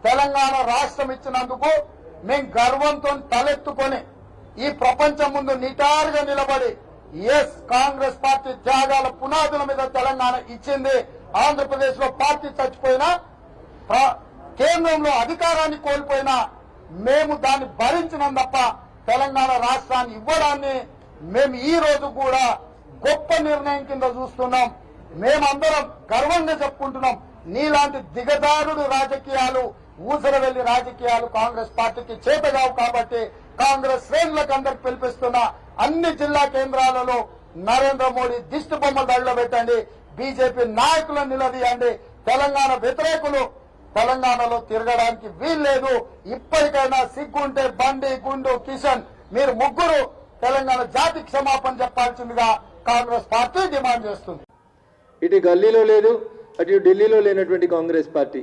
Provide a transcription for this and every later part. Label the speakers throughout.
Speaker 1: తెలంగాణ రాష్ట్రం ఇచ్చినందుకు మేము గర్వంతో తలెత్తుకొని ఈ ప్రపంచం ముందు నిటారుగా నిలబడి ఎస్ కాంగ్రెస్ పార్టీ త్యాగాల పునాదుల మీద తెలంగాణ ఇచ్చింది. ఆంధ్రప్రదేశ్ లో పార్టీ చచ్చిపోయినా కేంద్రంలో అధికారాన్ని కోల్పోయినా మేము దాన్ని భరించినాం తప్ప తెలంగాణ రాష్ట్రాన్ని ఇవ్వడాన్ని మేము ఈ రోజు కూడా గొప్ప నిర్ణయం కింద చూస్తున్నాం. మేమందరం గర్వంగా చెప్పుకుంటున్నాం. నీలాంటి దిగజారుడు రాజకీయాలు, ఊసరవెల్లి రాజకీయాలు కాంగ్రెస్ పార్టీకి చేతగావు కాబట్టి కాంగ్రెస్ శ్రేణులకు అందరికి పిలిపిస్తున్న అన్ని జిల్లా కేంద్రాలలో నరేంద్ర మోడీ దిష్టి బొమ్మలు దళ్ళలో పెట్టండి, బీజేపీ నాయకులను నిలదీయండి. తెలంగాణ వ్యతిరేకులు తెలంగాణలో తిరగడానికి వీల్లేదు. ఇప్పటికైనా సిగ్గుంటే బండి, గుండు, కిషన్ మీరు ముగ్గురు తెలంగాణ జాతి క్షమాపణ చెప్పాల్సిందిగా కాంగ్రెస్ పార్టీ డిమాండ్ చేస్తుంది.
Speaker 2: ఇటు గల్లీలో లేదు, అటు ఢిల్లీలో లేనటువంటి కాంగ్రెస్ పార్టీ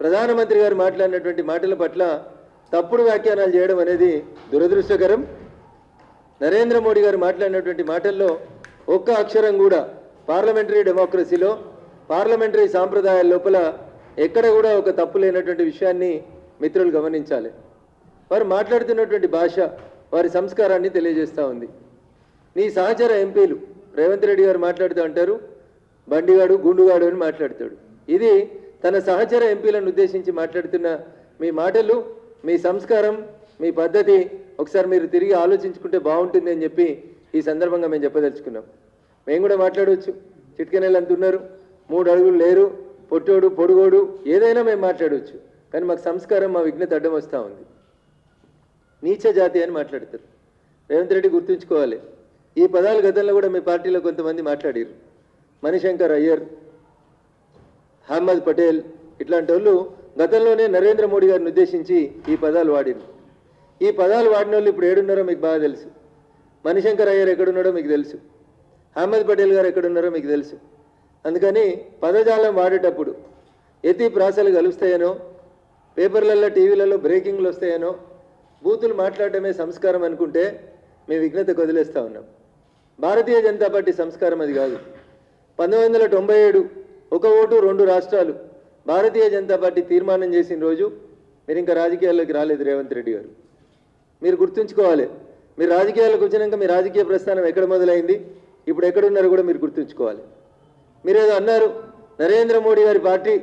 Speaker 2: ప్రధానమంత్రి గారు మాట్లాడినటువంటి మాటల పట్ల తప్పుడు వ్యాఖ్యానాలు చేయడం అనేది దురదృష్టకరం. నరేంద్ర మోడీ గారు మాట్లాడినటువంటి మాటల్లో ఒక్క అక్షరం కూడా పార్లమెంటరీ డెమోక్రసీలో, పార్లమెంటరీ సాంప్రదాయాల లోపల ఎక్కడ కూడా ఒక తప్పు లేనటువంటి విషయాన్ని మిత్రులు గమనించాలి. వారు మాట్లాడుతున్నటువంటి భాష వారి సంస్కారాన్ని తెలియజేస్తూ ఉంది. నీ సహచర ఎంపీలు రేవంత్ రెడ్డి గారు మాట్లాడుతూ అంటారు బండిగాడు, గుండుగాడు అని మాట్లాడతాడు. ఇది తన సహచర ఎంపీలను ఉద్దేశించి మాట్లాడుతున్న మీ మాటలు, మీ సంస్కారం, మీ పద్ధతి ఒకసారి మీరు తిరిగి ఆలోచించుకుంటే బాగుంటుంది అని చెప్పి ఈ సందర్భంగా మేము చెప్పదలుచుకున్నాం. మేము కూడా మాట్లాడవచ్చు, చిట్కెనెళ్ళు అంటున్నారు, 3 అడుగులు లేరు, పొట్టోడు పొడుగోడు ఏదైనా మేము మాట్లాడవచ్చు. కానీ మాకు సంస్కారం, మా విఘ్నత అడ్డం వస్తూ ఉంది. నీచ జాతి అని మాట్లాడతారు. రేవంత్ రెడ్డి గుర్తుంచుకోవాలి, ఈ పదాలు గతంలో కూడా మీ పార్టీలో కొంతమంది మాట్లాడారు. మణిశంకర్ అయ్యర్, అహ్మద్ పటేల్ ఇట్లాంటి వాళ్ళు గతంలోనే నరేంద్ర మోడీ గారిని ఉద్దేశించి ఈ పదాలు వాడారు. ఈ పదాలు వాడిన వాళ్ళు ఇప్పుడు ఏడున్నారో మీకు బాగా తెలుసు. మణిశంకర్ అయ్యర్ ఎక్కడున్నాడో మీకు తెలుసు, అహ్మద్ పటేల్ గారు ఎక్కడున్నారో మీకు తెలుసు. అందుకని పదజాలం వాడేటప్పుడు ఎత్తి ప్రాసలు కలుస్తాయనో, పేపర్లలో టీవీలలో బ్రేకింగ్లు వస్తాయనో, బూతులు మాట్లాడటమే సంస్కారం అనుకుంటే మేము విఘ్నతకు వదిలేస్తూ ఉన్నాం. భారతీయ జనతా పార్టీ సంస్కారం అది కాదు. 1997 1 ఓటు 2 రాష్ట్రాలు భారతీయ జనతా పార్టీ తీర్మానం చేసిన రోజు మీరు ఇంకా రాజకీయాల్లోకి రాలేదు రేవంత్ రెడ్డి గారు. మీరు గుర్తుంచుకోవాలి, మీరు రాజకీయాల్లోకి వచ్చినాక మీ రాజకీయ ప్రస్థానం ఎక్కడ మొదలైంది, ఇప్పుడు ఎక్కడున్నారో కూడా మీరు గుర్తుంచుకోవాలి. మీరేదో అన్నారు నరేంద్ర మోడీ గారి పార్టీ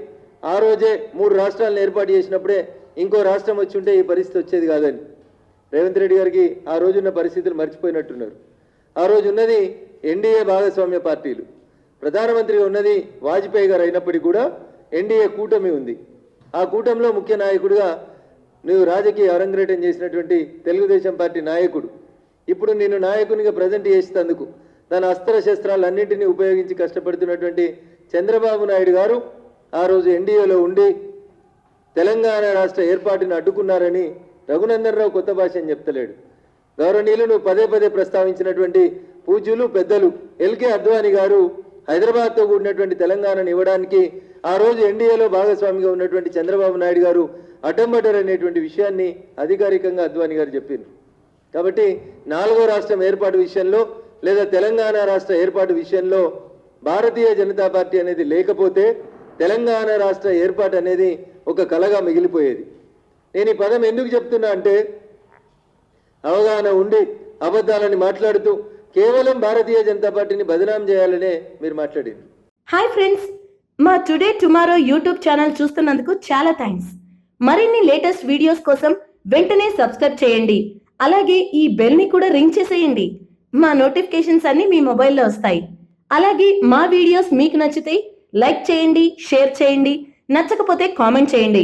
Speaker 2: ఆ రోజే 3 రాష్ట్రాలను ఏర్పాటు చేసినప్పుడే ఇంకో రాష్ట్రం వచ్చి ఉంటే ఈ పరిస్థితి వచ్చేది కాదని. రేవంత్ రెడ్డి గారికి ఆ రోజున్న పరిస్థితులు మర్చిపోయినట్టున్నారు. ఆ రోజు ఉన్నది ఎన్డీఏ భాగస్వామ్య పార్టీలు, ప్రధానమంత్రిగా ఉన్నది వాజ్పేయి గారు అయినప్పటికీ కూడా ఎన్డీఏ కూటమి ఉంది. ఆ కూటమిలో ముఖ్య నాయకుడిగా నువ్వు రాజకీయ అరంగేటం చేసినటువంటి తెలుగుదేశం పార్టీ నాయకుడు ఇప్పుడు నిన్ను నాయకునిగా ప్రజెంట్ చేసేందుకు తన అస్త్రశస్త్రాలన్నింటినీ ఉపయోగించి కష్టపడుతున్నటువంటి చంద్రబాబు నాయుడు గారు ఆ రోజు ఎన్డీఏలో ఉండి తెలంగాణ రాష్ట్ర ఏర్పాటును అడ్డుకున్నారని రఘునందన్ రావు కొత్త భాష అని చెప్తలేడు. గౌరవనీయులు నువ్వు పదే పదే ప్రస్తావించినటువంటి పూజ్యులు పెద్దలు ఎల్కే అద్వానీ గారు హైదరాబాద్తో కూడినటువంటి తెలంగాణను ఇవ్వడానికి ఆ రోజు ఎన్డీఏలో భాగస్వామిగా ఉన్నటువంటి చంద్రబాబు నాయుడు గారు అడ్డంబడ్డారు అనేటువంటి విషయాన్ని అధికారికంగా అద్వానీ గారు చెప్పారు. కాబట్టి 4వ రాష్ట్రం ఏర్పాటు విషయంలో లేదా తెలంగాణ రాష్ట్ర ఏర్పాటు విషయంలో భారతీయ జనతా పార్టీ అనేది లేకపోతే తెలంగాణ రాష్ట్ర ఏర్పాటు అనేది ఒక కలగా మిగిలిపోయేది. నేను ఈ పదం ఎందుకు చెప్తున్నా అంటే అవగాహన ఉండి అబద్ధాలని మాట్లాడుతూ కేవలం భారతీయ జనతా పార్టీని బదనాం చేయాలనే మీరు మాట్లాడింది.
Speaker 3: హాయ్ ఫ్రెండ్స్, మా టుడే టుమారో యూట్యూబ్ ఛానల్ చూస్తున్నందుకు చాలా థ్యాంక్స్. మరిన్ని లేటెస్ట్ వీడియోస్ కోసం వెంటనే సబ్స్క్రైబ్ చేయండి. అలాగే ఈ బెల్ ని కూడా రింగ్ చేసేయండి. మా నోటిఫికేషన్స్ అన్ని మీ మొబైల్లో వస్తాయి. అలాగే మా వీడియోస్ మీకు నచ్చితే లైక్ చేయండి, షేర్ చేయండి, నచ్చకపోతే కామెంట్ చేయండి.